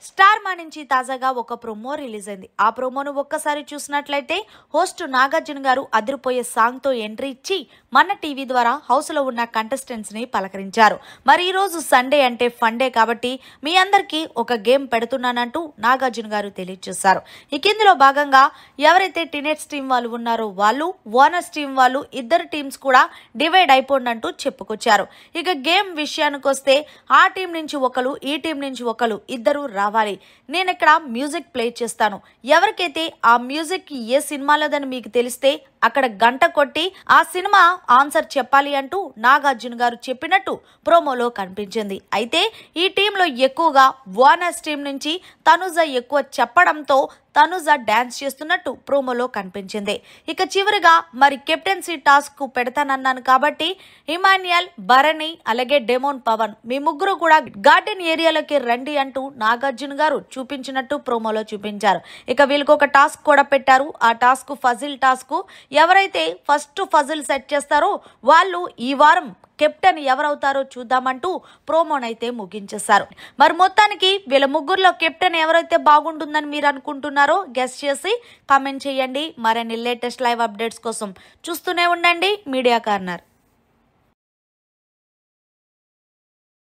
Star మా నుంచి తాజాగా ఒక ప్రోమో రిలీజ్ అయింది. ఆ ప్రోమోను ఒక్కసారి చూసినట్లయితే హోస్ట్ నాగార్జున గారు అదిరిపోయే సాంగ్ తో ఎంట్రీ ఇచ్చి మన టీవీ ద్వారా హౌస్ లో ఉన్న కంటెస్టెంట్స్ ని పలకరించారు. మరి ఈ రోజు సండే అంటే ఫండే కాబట్టి మీ అందరికీ ఒక గేమ్ పెడుతున్నానంటూ నాగార్జున గారు తెలియజేశారు. ఇక ఇందులో భాగంగా ఎవరైతే టీనేజ్ టీం వాళ్ళు ఉన్నారో వాళ్ళు, ఓనర్స్ టీం వాళ్ళు ఇద్దరు టీమ్స్ కూడా డివైడ్ అయిపోండి అంటూ చెప్పుకొచ్చారు. ఇక గేమ్ విషయానికి వస్తే ఆ టీం నుంచి ఒకరు, ఈ టీం నుంచి ఒకరు ఇద్దరు రావాలి. నేను ఇక్కడ మ్యూజిక్ ప్లే చేస్తాను. ఎవరికైతే ఆ మ్యూజిక్ ఏ సినిమాలోదని మీకు తెలిస్తే అక్కడ గంట కొట్టి ఆ సినిమా ఆన్సర్ చెప్పాలి అంటూ నాగార్జున గారు చెప్పినట్టు ప్రోమోలో కనిపించింది. అయితే ఈ టీంలో ఎక్కువగా ఓనర్స్ టీం నుంచి తనుజ ఎక్కువ చెప్పడంతో తనుజ డాన్స్ చేస్తున్నట్టు ప్రోమోలో కనిపించింది. ఇక చివరిగా మరి కెప్టెన్సీ టాస్క్ పెడతానన్నాను కాబట్టి ఇమాన్యుయల్, భరణి అలాగే డెమోన్ పవన్ మీ ముగ్గురు కూడా గార్డెన్ ఏరియాలోకి రండి అంటూ నాగార్జున గారు చూపించినట్టు ప్రోమోలో చూపించారు. ఇక వీళ్ళకి ఒక టాస్క్ కూడా పెట్టారు. ఆ టాస్క్ ఫజిల్ టాస్క్. ఎవరైతే ఫస్ట్ ఫజిల్ సెట్ చేస్తారో వాళ్ళు ఈ వారం కెప్టెన్ ఎవరవుతారో చూద్దామంటూ ప్రోమోనైతే ముగించేశారు. మరి మొత్తానికి వీళ్ళ ముగ్గురులో కెప్టెన్ ఎవరైతే బాగుంటుందని మీరు అనుకుంటున్నారో గెస్ చేసి కామెంట్ చేయండి. మరిన్ని లేటెస్ట్ లైవ్ అప్డేట్స్ కోసం చూస్తూనే ఉండండి మీడియా కార్నర్.